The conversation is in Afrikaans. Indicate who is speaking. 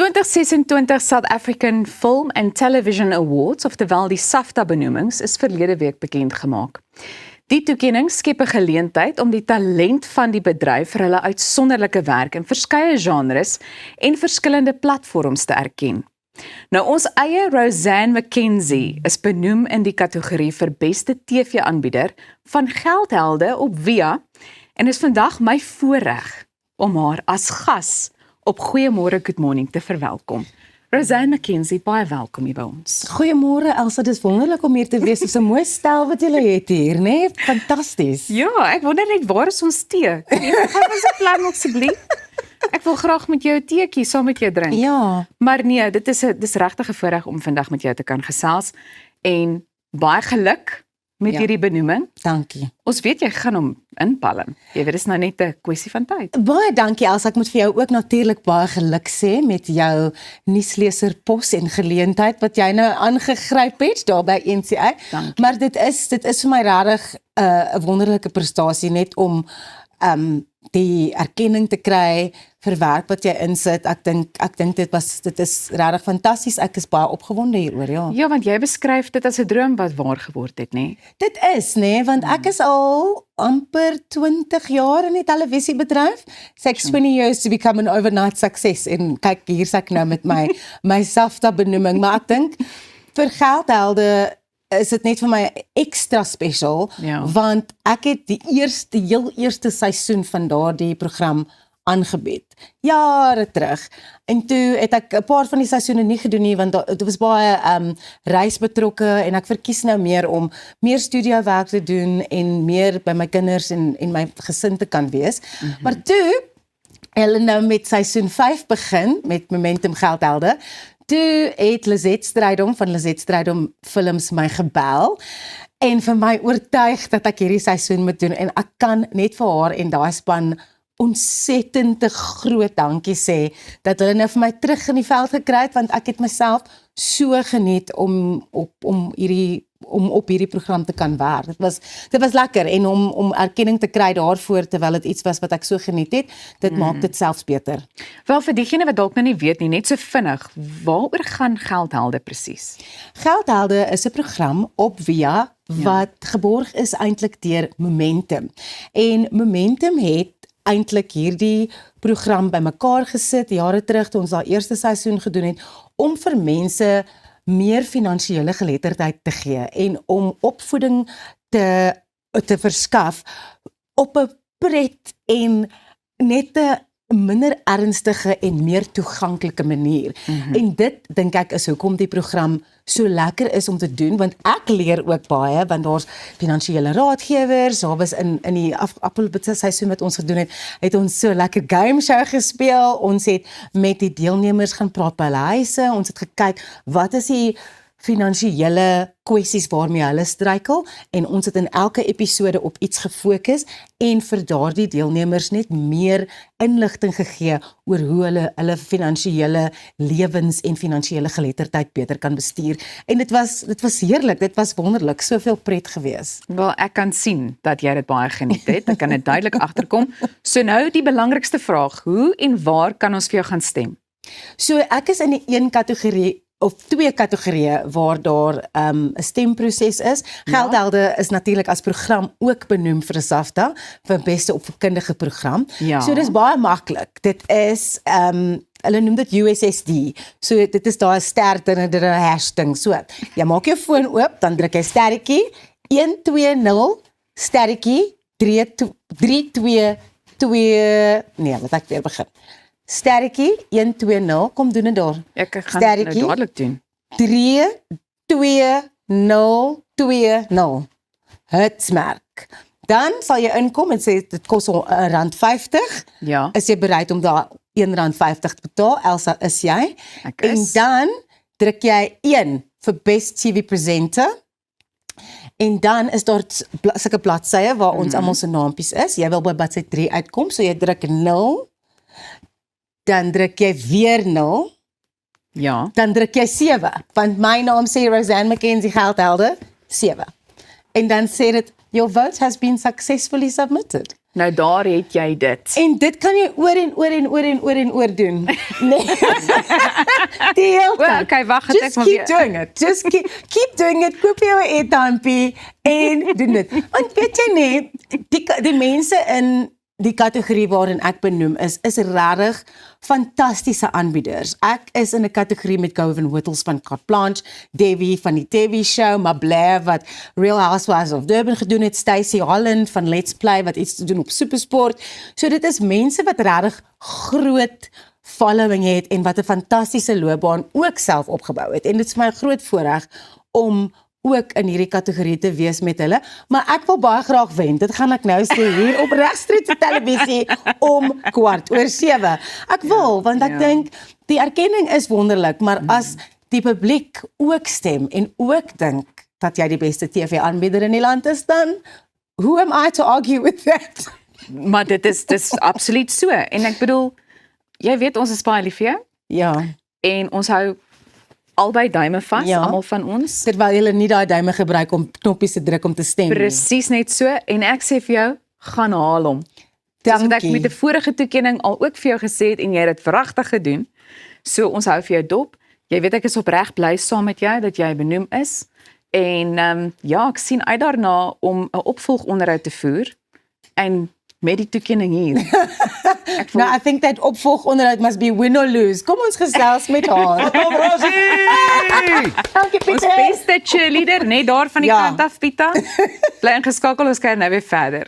Speaker 1: Die 2026 South African Film and Television Awards, oftewel die SAFTA-benoemings, is verlede week bekend gemaak. Die toekenning skep 'n geleentheid om die talent van die bedryf vir hulle uitsonderlike werk in verskeie genres en verskillende platforms te erken. Nou ons eie Roseanne McKenzie is benoem in die kategorie vir beste TV-aanbieder van Geldhelde op Via en is vandag my voorreg om haar as gas op Goeiemôre Good Morning te verwelkom. Roseanne McKenzie, baie welkom hier by ons.
Speaker 2: Goeiemôre Elsa, dis wonderlik om hier te wees. Dis 'n mooi stel wat julle het hier, né? Nee? Fantasties.
Speaker 1: Ja, ek wonder net waar is ons tee? Kan jy gou ons 'n plan asseblief? Ek wil graag met jou 'n teetjie saam met jou drink.
Speaker 2: Ja.
Speaker 1: Maar nee, dis regtig 'n voorreg om vandag met jou te kan gesels en baie geluk met hierdie benoeming.
Speaker 2: Dankie.
Speaker 1: Ons weet jy gaan hom inpalm. Jy weet, dis nou net 'n kwessie van tyd.
Speaker 2: Baie dankie Elsa, ek moet vir jou ook natuurlik baie geluk sê met jou nuusleser pos en geleentheid wat jy nou aangegryp het daar by NCA.
Speaker 1: Dankie.
Speaker 2: Maar dit is vir my regtig 'n wonderlike prestasie net om die erkenning te kry vir werk wat jy insit. Ek dink dit is regtig fantasties. Ek is baie opgewonde hieroor, ja.
Speaker 1: Ja, want jy beskryf dit as 'n droom wat waar geword het, nê?
Speaker 2: Dit is, nê, want ek is al amper 20 jaar in die televisiebedryf. Takes 20 years to become an overnight success. En kyk, hier's ek nou met my SAFTA-benoeming, maar ek dink vir Geldhelde is dit net vir my extra special, want ek het die heel eerste seisoen van daardie program aangebied, jare terug. En toe het ek 'n paar van die seisoene nie gedoen nie, want dit was baie reis betrokke en ek verkies nou meer om meer studiowerk te doen en meer by my kinders en my gesin te kan wees. Maar toe, hulle nou met seisoen 5 begin, met Momentum Geldhelde, toe het Lizette Strydom van Lizette Strydom Films my gebel en vir my oortuig dat ek hierdie seisoen moet doen en ek kan net vir haar en daai span ontsettend groot dankie sê dat hulle nou vir my terug in die veld gekry het, want ek het myself so geniet om op hierdie program te kan werk. Dit was lekker en om erkenning te kry daarvoor terwyl dit iets was wat ek so geniet het, dit maak dit selfs beter.
Speaker 1: Wel, vir diegene wat dalk nou nie weet nie, net so vinnig, waaroor gaan Geldhelde presies?
Speaker 2: Geldhelde is 'n program op Via wat geborg is eintlik deur Momentum. En Momentum het eintlik hierdie program bymekaar gesit jare terug toe ons daai eerste seisoen gedoen het om vir mense meer finansiële geletterdheid te gee en om opvoeding te verskaf op 'n pret en net 'n minder ernstige en meer toeganklike manier. En dit dink ek is hoekom die program so lekker is om te doen, want ek leer ook baie, want daar's finansiële raadgewers, daar was in die afgelope seisoen wat ons gedoen het ons so lekker game show gespeel, ons het met die deelnemers gaan praat by hulle huise, ons het gekyk, wat is die finansiële kwessies waarmee hulle struikel en ons het in elke episode op iets gefokus en vir daardie deelnemers net meer inligting gegee oor hoe hulle finansiële lewens en finansiële geletterdheid beter kan bestuur. En dit was heerlik, dit was wonderlik, soveel pret gewees.
Speaker 1: Wel, ek kan sien dat jy dit baie geniet het. Ek kan dit duidelik agterkom. So nou die belangrikste vraag, hoe en waar kan ons vir jou gaan stem?
Speaker 2: So ek is in die een kategorie of 2 kategorieë waar daar 'n stemproses is. Geldhelde is natuurlik as program ook benoem vir 'n SAFTA, vir beste opvoedkundige program. So dis baie maklik. Dit is hulle noem dit USSD. So dit is daar 'n ster en 'n hashtag. So jy maak jou foon oop, dan druk jy sterretjie 120 sterretjie 322 nee, wat ek weer begin. Sterretjie 120, kom doen dit daar.
Speaker 1: Ek gaan nou dadelik doen.
Speaker 2: 32020. Hitsmerk. Dan sal jy inkom en sê dit kos R1.50.
Speaker 1: Ja.
Speaker 2: Is jy bereid om daar R1.50 te betaal? Elsa, is jy?
Speaker 1: Ek is.
Speaker 2: En dan druk jy 1 vir Best TV Presenter. En dan is daar sulke bladsye waar ons almal se naampies is. Jy wil by bladsy 3 uitkom, so jy druk 0. Dan druk jy weer 0.
Speaker 1: Ja.
Speaker 2: Dan druk jy 7, want my naam sê Roseanne McKenzie Geldhelde, 7. En dan sê dit, your vote has been successfully submitted.
Speaker 1: Nou daar het jy dit.
Speaker 2: En dit kan jy oor en oor en oor en oor en oor doen. Nee. Die hele tyd.
Speaker 1: Okay, wag, het ek
Speaker 2: Just
Speaker 1: maar
Speaker 2: keep
Speaker 1: weer.
Speaker 2: doing it. Just keep doing it. Koop jou 'n airtime en doen dit. Want weet jy nie, die mense in die kategorie waarin ek benoem is regtig fantastiese aanbieders. Ek is in 'n kategorie met Govan Whittles van Carte Blanche, Devi van die TV show, Mablair wat Real Housewives of Durban gedoen het, Stacey Holland van Let's Play wat iets te doen op Supersport. So dit is mense wat regtig groot following het en wat 'n fantastiese loopbaan ook self opgebou het. En dit is my groot voorreg om ook in hierdie kategorie te wees met hulle, maar ek wil baie graag wen. Dit gaan ek nou sê hier op Regstreekse televisie om 7:15. Ek wil, want ek dink die erkenning is wonderlik, maar as die publiek ook stem en ook dink dat jy die beste TV-aanbieder in die land is, dan who am I to argue with that?
Speaker 1: Maar dit is absoluut so. En ek bedoel, jy weet ons is baie lief vir jou
Speaker 2: Ja,
Speaker 1: en ons hou albei duime vas,
Speaker 2: Ja.
Speaker 1: almal van ons.
Speaker 2: terwyl jy nie daai duime gebruik om knoppies te druk om te stem nie.
Speaker 1: Presies net so en ek sê vir jou, gaan haal hom. Soos wat ek
Speaker 2: Dankie.
Speaker 1: met 'n vorige toekenning al ook vir jou gesê het en jy het dit wragtig gedoen. So ons hou vir jou dop. Jy weet ek is opreg bly saam met jou dat jy benoem is. En ja, ek sien uit daarna om 'n opvolgonderhoud te voer en met die toekenning hier. Ek voel
Speaker 2: Nou, I think that opvolgonderhoud must be win or lose. Kom ons gesels met haar. Dankie
Speaker 1: ons
Speaker 2: Pieter.
Speaker 1: beste cheerleader net daar van die
Speaker 2: Ja.
Speaker 1: kant af, Pieter. Bly ingeskakel, ons kyk nou weer verder.